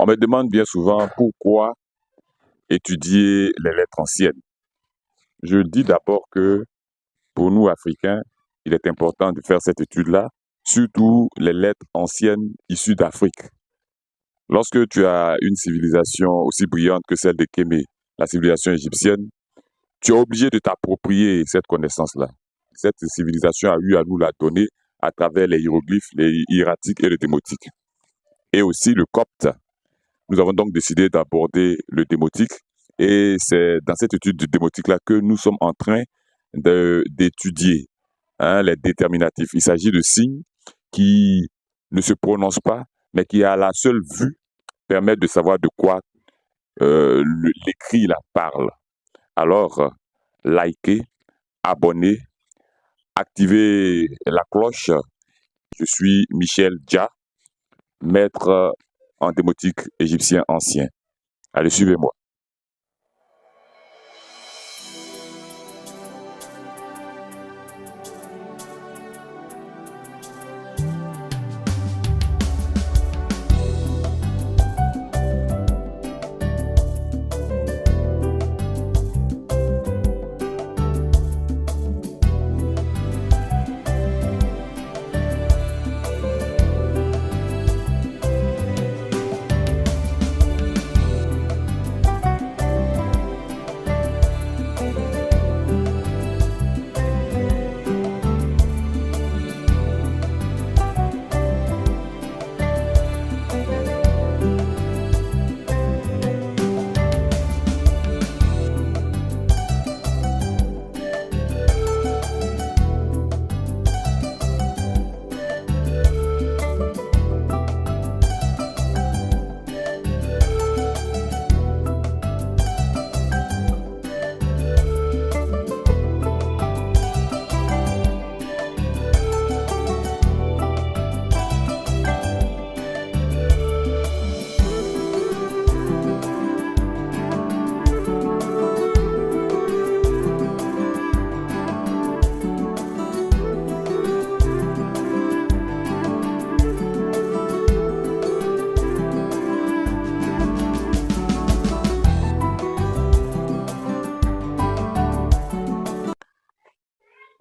On me demande bien souvent pourquoi étudier les lettres anciennes. Je dis d'abord que pour nous, Africains, il est important de faire cette étude-là, surtout les lettres anciennes issues d'Afrique. Lorsque tu as une civilisation aussi brillante que celle de Kémé, la civilisation égyptienne, tu es obligé de t'approprier cette connaissance-là. Cette civilisation a eu à nous la donner à travers les hiéroglyphes, les hiératiques et les démotiques. Et aussi le copte. Nous avons donc décidé d'aborder le démotique et c'est dans cette étude du démotique-là que nous sommes en train d'étudier les déterminatifs. Il s'agit de signes qui ne se prononcent pas, mais qui à la seule vue permettent de savoir de quoi l'écrit là parle. Alors, likez, abonnez, activez la cloche. Je suis Michel Dia, maître en démotique égyptien ancien. Allez, suivez-moi.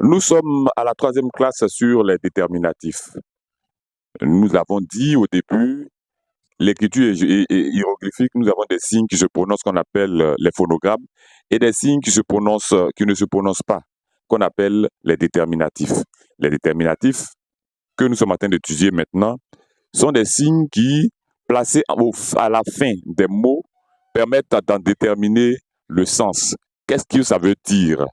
Nous sommes à la 3e classe sur les déterminatifs. Nous avons dit au début, l'écriture hiéroglyphique, nous avons des signes qui se prononcent qu'on appelle les phonogrammes et des signes qui ne se prononcent pas, qu'on appelle les déterminatifs. Les déterminatifs que nous sommes en train d'étudier maintenant sont des signes qui, placés à la fin des mots, permettent d'en déterminer le sens. Qu'est-ce que ça veut dire?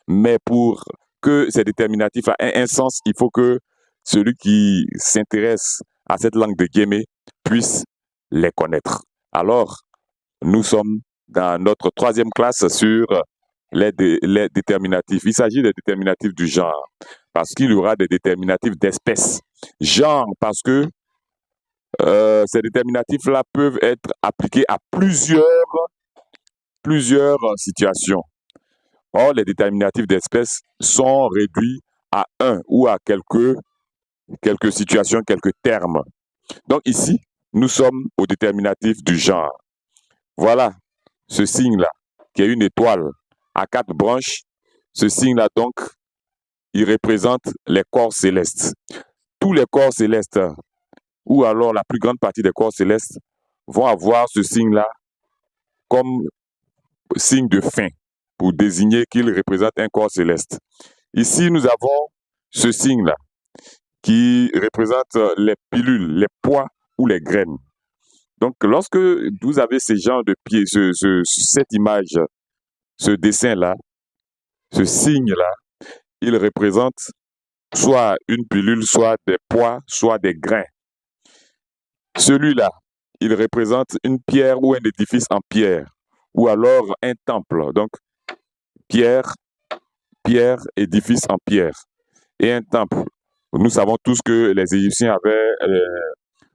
Mais pour que ces déterminatifs aient un sens, il faut que celui qui s'intéresse à cette langue de Guémé puisse les connaître. Alors, nous sommes dans notre 3e classe sur les déterminatifs. Il s'agit des déterminatifs du genre, parce qu'il y aura des déterminatifs d'espèce. Genre, parce que ces déterminatifs-là peuvent être appliqués à plusieurs situations. Or, les déterminatifs d'espèce sont réduits à un ou à quelques situations, quelques termes. Donc ici, nous sommes au déterminatif du genre. Voilà ce signe-là, qui est une étoile à 4 branches. Ce signe-là, donc, il représente les corps célestes. Tous les corps célestes, ou alors la plus grande partie des corps célestes, vont avoir ce signe-là comme signe de fin, pour désigner qu'il représente un corps céleste. Ici, nous avons ce signe-là, qui représente les pilules, les pois ou les graines. Donc, lorsque vous avez ces genres de pieds, cette image, ce dessin-là, ce signe-là, il représente soit une pilule, soit des pois, soit des grains. Celui-là, il représente une pierre ou un édifice en pierre, ou alors un temple. Donc, pierre, édifice en pierre, et un temple. Nous savons tous que les Égyptiens avaient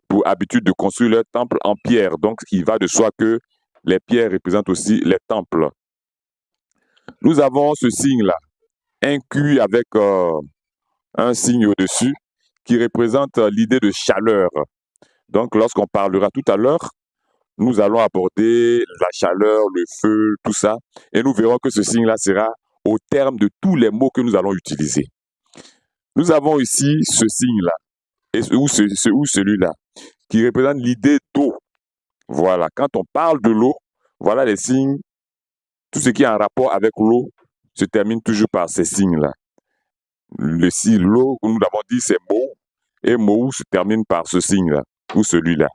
pour habitude de construire leur temple en pierre. Donc, il va de soi que les pierres représentent aussi les temples. Nous avons ce signe-là, un cul avec un signe au-dessus, qui représente l'idée de chaleur. Donc, lorsqu'on parlera tout à l'heure nous allons aborder la chaleur, le feu, tout ça, et nous verrons que ce signe-là sera au terme de tous les mots que nous allons utiliser. Nous avons ici ce signe-là, ou celui-là, qui représente l'idée d'eau. Voilà, quand on parle de l'eau, voilà les signes, tout ce qui est en rapport avec l'eau se termine toujours par ces signes-là. L'eau, nous l'avons dit, c'est Mou, et Mou se termine par ce signe-là, ou celui-là.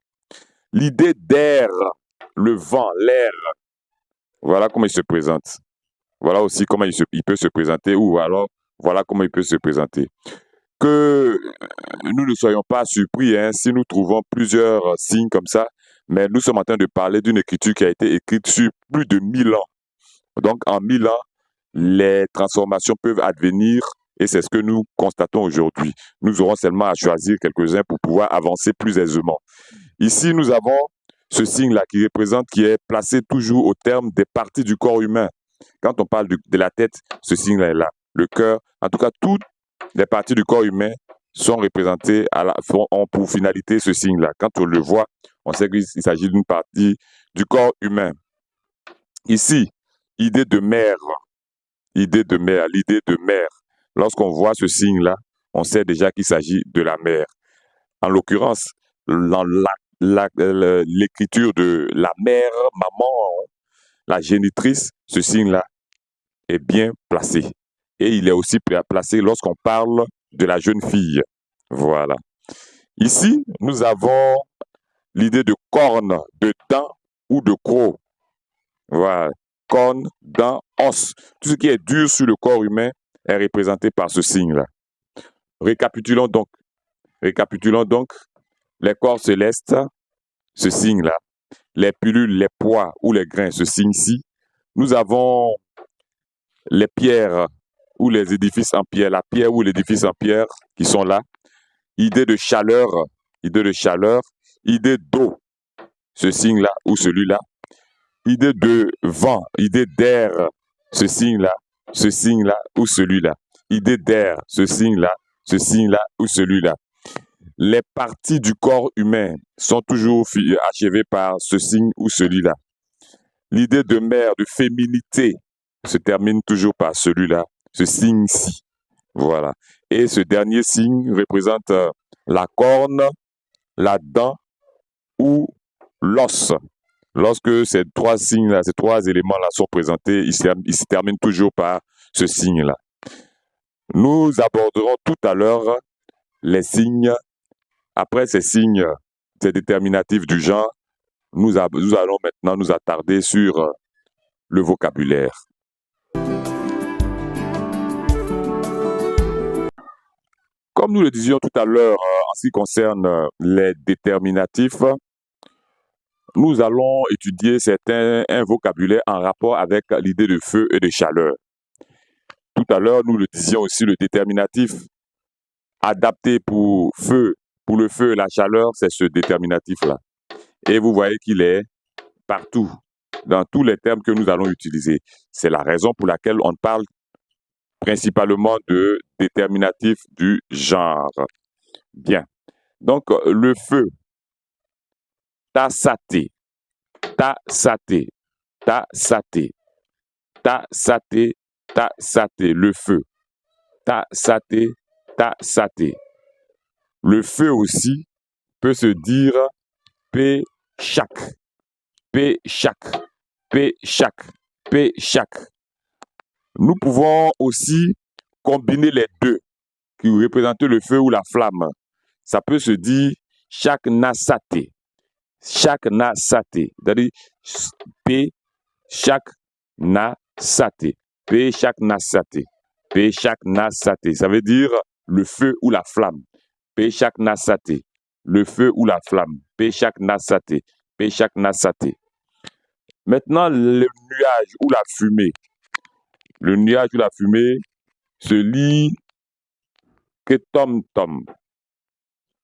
L'idée d'air, le vent, l'air, voilà comment il se présente. Voilà aussi comment il peut se présenter, ou alors voilà comment il peut se présenter. Que nous ne soyons pas surpris si nous trouvons plusieurs signes comme ça, mais nous sommes en train de parler d'une écriture qui a été écrite sur plus de 1000 ans. Donc en 1000 ans, les transformations peuvent advenir et c'est ce que nous constatons aujourd'hui. Nous aurons seulement à choisir quelques-uns pour pouvoir avancer plus aisément. Ici, nous avons ce signe-là qui est placé toujours au terme des parties du corps humain. Quand on parle de la tête, ce signe-là est là. Le cœur, en tout cas, toutes les parties du corps humain sont représentées, ont pour finalité ce signe-là. Quand on le voit, on sait qu'il s'agit d'une partie du corps humain. Ici, idée de mer. L'idée de mer. Lorsqu'on voit ce signe-là, on sait déjà qu'il s'agit de la mer. En l'occurrence, dans l'écriture de la mère, maman, la génitrice, ce signe-là est bien placé. Et il est aussi placé lorsqu'on parle de la jeune fille. Voilà. Ici, nous avons l'idée de corne, de dent ou de croc. Voilà. Corne, dent, os. Tout ce qui est dur sur le corps humain est représenté par ce signe-là. Récapitulons donc. Les corps célestes, ce signe-là. Les pilules, les pois ou les grains, ce signe-ci. Nous avons les pierres ou les édifices en pierre, la pierre ou l'édifice en pierre qui sont là. Idée de chaleur, idée d'eau, ce signe-là ou celui-là. Idée de vent, idée d'air, ce signe-là ou celui-là. Idée d'air, ce signe-là ou celui-là. Les parties du corps humain sont toujours achevées par ce signe ou celui-là. L'idée de mère, de féminité, se termine toujours par celui-là, ce signe-ci. Voilà. Et ce dernier signe représente la corne, la dent ou l'os. Lorsque ces trois signes-là, ces trois éléments-là sont présentés, ils se terminent toujours par ce signe-là. Nous aborderons tout à l'heure les signes. Après ces signes, ces déterminatifs du genre, nous allons maintenant nous attarder sur le vocabulaire. Comme nous le disions tout à l'heure, en ce qui concerne les déterminatifs, nous allons étudier un vocabulaire en rapport avec l'idée de feu et de chaleur. Tout à l'heure, nous le disions aussi, le déterminatif adapté pour le feu et la chaleur, c'est ce déterminatif-là. Et vous voyez qu'il est partout, dans tous les termes que nous allons utiliser. C'est la raison pour laquelle on parle principalement de déterminatif du genre. Bien. Donc, le feu, tassaté, tassaté, tassaté, tassaté, tassaté, le feu, tassaté, tassaté. Le feu aussi peut se dire péchac, péchac, péchac, péchac. Nous pouvons aussi combiner les deux qui représentent le feu ou la flamme. Ça peut se dire chaque nasaté, c'est-à-dire P chaque nasaté, P chaque nasaté, P chaque nasaté. Ça veut dire le feu ou la flamme. P chaque nasaté, le feu ou la flamme. P chaque nasaté, P chaque nasaté. Maintenant, le nuage ou la fumée. Le nuage ou la fumée se lit ketom-tom,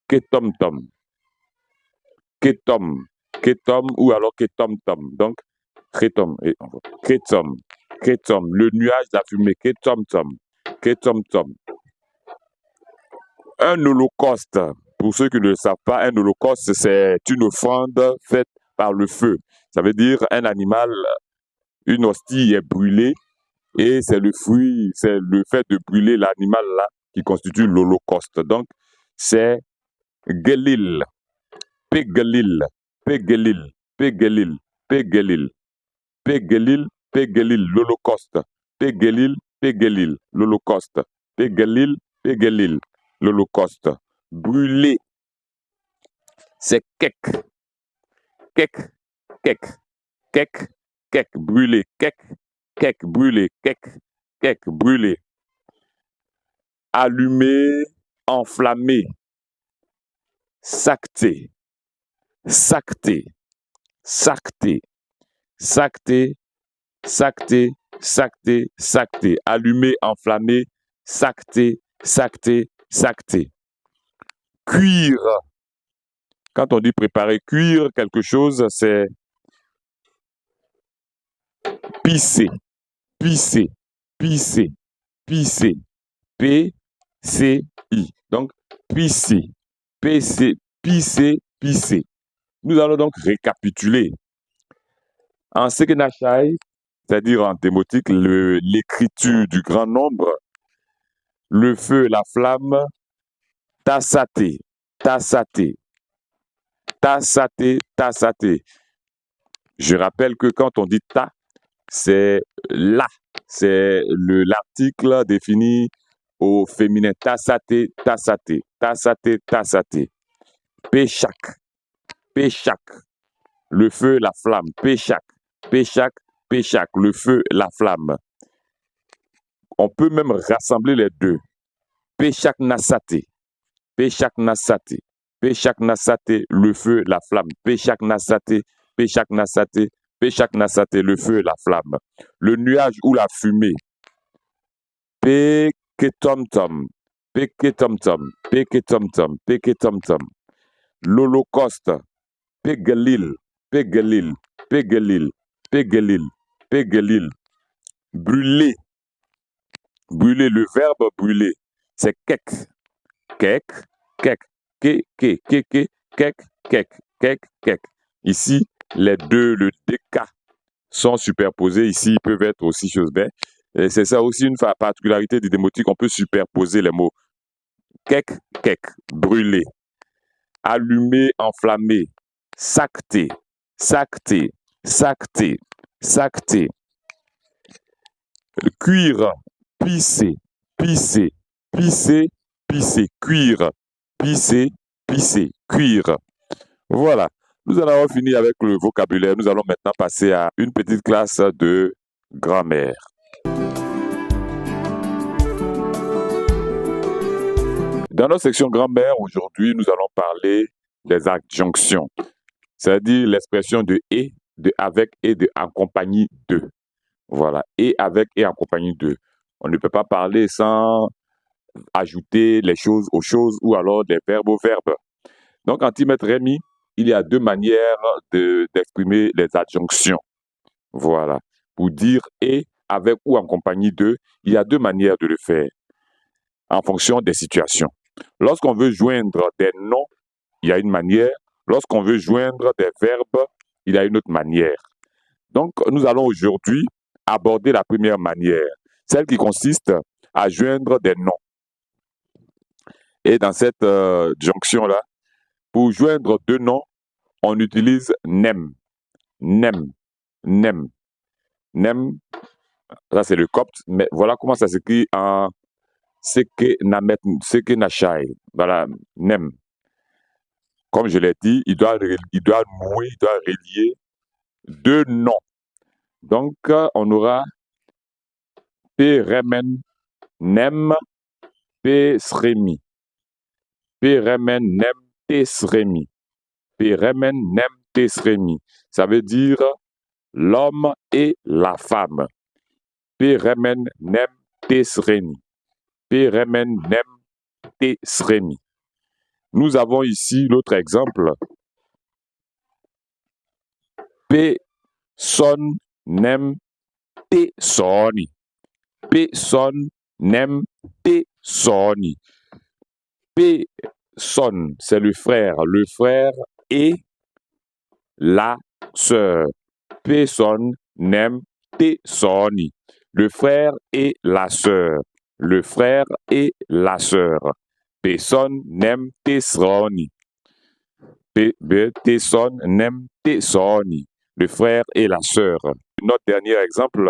ketom-tom, ketom, ketom ou alors ketom-tom. Donc, ketom, ketom, ketom, le nuage, la fumée, ketom-tom, ketom-tom. Un holocauste, pour ceux qui ne le savent pas, un holocauste, c'est une offrande faite par le feu. Ça veut dire un animal, une hostie est brûlée et c'est le fruit, c'est le fait de brûler l'animal là qui constitue l'holocauste. Donc, c'est Gelil, Pegelil, Pegelil, Pegelil, Pegelil, Pegelil, Pegelil, l'holocauste. Pegelil, Pegelil, l'holocauste. Pegelil, Pegelil, l'holocauste. Brûler, c'est Kek, Kek, Kek, Kek, Kek, brûler, Kek, Kek, brûler, Kek, Kek, brûler. Allumer, enflammer, sacté, sacté, sacté, sacté, sacté, sacté, sacté. Allumer, enflammer, sacté, sacté, sacté. Cuire. Quand on dit préparer, cuire quelque chose, c'est pisser, pisser, pisser, pisser. P-C-I. Donc, pisser, pisser, pisser, pisser. Nous allons donc récapituler. En Sekenachai, c'est-à-dire en démotique, l'écriture du grand nombre, le feu, la flamme, tassaté, tassaté, tassaté, tassaté. Je rappelle que quand on dit ta, c'est la, c'est l'article défini au féminin. Tassaté, tassaté, tassaté, tassaté. Péchak, péchak, le feu, la flamme. Péchak, péchak, péchak, le feu, la flamme. On peut même rassembler les deux. Péchak nasaté, péchak nasaté, péchak nasaté, le feu, la flamme. Péchak nasaté, péchak nasaté, péchak nasaté, le feu, la flamme. Le nuage ou la fumée. Péketomtom, péketomtom, péketomtom, péketomtom. L'holocauste. Pégelil, pégelil, pégelil, pégelil, pégelil. Brûler. Brûler, le verbe brûler, c'est kek, kek, kek, ke, ke, ke, ke, kek, kek, kek, kek. Ici, les deux, le DK sont superposés. Ici, ils peuvent être aussi chose bien. Et c'est ça aussi une particularité du démotique, on peut superposer les mots. Kek, kek, brûler. Allumer, enflammer. Sacté, sacté, sacté, sacté. Cuire, pisser, pisser, pisser, pisser, cuire, pisser, pisser, cuire. Voilà. Nous en avons fini avec le vocabulaire. Nous allons maintenant passer à une petite classe de grammaire. Dans notre section grammaire, aujourd'hui, nous allons parler des adjonctions, c'est-à-dire l'expression de et, de avec et de en compagnie de. Voilà, et avec et en compagnie de. On ne peut pas parler sans ajouter les choses aux choses ou alors des verbes aux verbes. Donc, en Timètre Rémi, il y a deux manières d'exprimer les adjonctions. Voilà. Pour dire et, avec ou en compagnie de, il y a deux manières de le faire en fonction des situations. Lorsqu'on veut joindre des noms, il y a une manière. Lorsqu'on veut joindre des verbes, il y a une autre manière. Donc, nous allons aujourd'hui aborder la première manière, celle qui consiste à joindre des noms. Et dans cette jonction-là, pour joindre deux noms, on utilise nem, nem, nem, nem. Ça, c'est le copte, mais voilà comment ça s'écrit en Sekenachai. Voilà, nem. Comme je l'ai dit, il doit relier deux noms. Donc, on aura Peremen nem Pesremi. Peremen nem Tesremi. Peremen nem Tesremi. Ça veut dire l'homme et la femme. Peremen nem Tesremi. Peremen nem Tesremi. Nous avons ici l'autre exemple. Pe-son nem Tesoni. Pe-son nem Tesoni. Pe-son, c'est le frère et la sœur. Personne n'aime tes soni. Le frère et la sœur. Le frère et la sœur. Personne n'aime tes soni. Personne n'aime tes soni. Le frère et la sœur. Notre dernier exemple.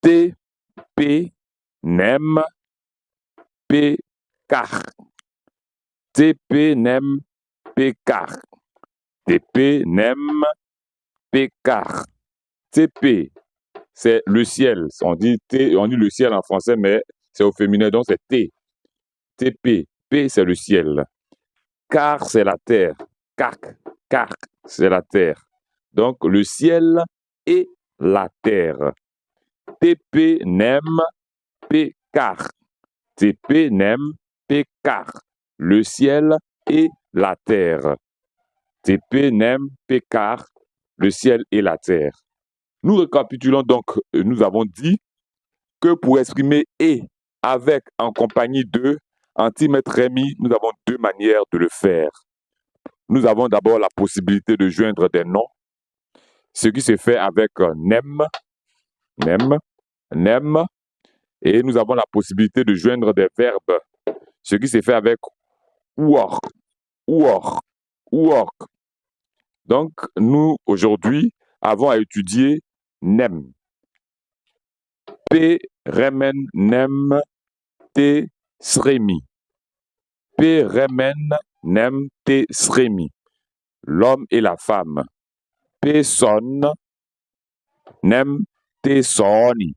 TP n'aime Pécar. TP n'aime Pécar. TP n'aime Pécar. TP, c'est le ciel. On dit le ciel en français, mais c'est au féminin, donc c'est T. TP. P, c'est le ciel. Car, c'est la terre. Car, c'est la terre. Donc, le ciel et la terre. TP n'aime Pécar. TP n'aime Pécar. Le ciel et la terre. TP n'aime Pécar. Le ciel et la terre. Nous récapitulons donc, nous avons dit que pour exprimer et avec en compagnie de Antimètre Rémi, nous avons deux manières de le faire. Nous avons d'abord la possibilité de joindre des noms, ce qui se fait avec nem, et nous avons la possibilité de joindre des verbes, ce qui se fait avec work. Donc, nous, aujourd'hui, avons à étudier nem. P, remen, nem, te, sremi. P, remen, nem, te, sremi. L'homme et la femme. P, son, nem, te, soni.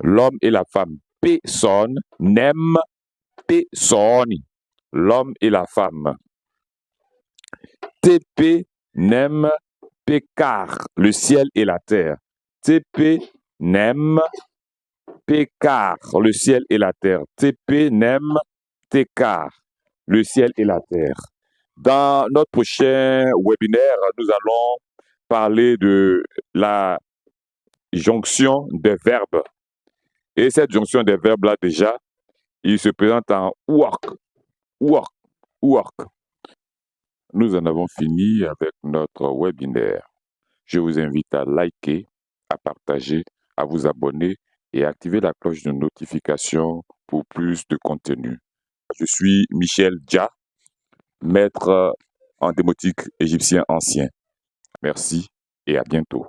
L'homme et la femme. P, son, nem, te, soni. L'homme et la femme. TP, nem, pécar. Le ciel et la terre. TP, nem, pécar. Le ciel et la terre. TP, nem, técar. Le ciel et la terre. Dans notre prochain webinaire, nous allons parler de la jonction des verbes. Et cette jonction des verbes-là, déjà, il se présente en work. Nous en avons fini avec notre webinaire. Je vous invite à liker, à partager, à vous abonner et à activer la cloche de notification pour plus de contenu. Je suis Michel Dia, maître en démotique égyptien ancien. Merci et à bientôt.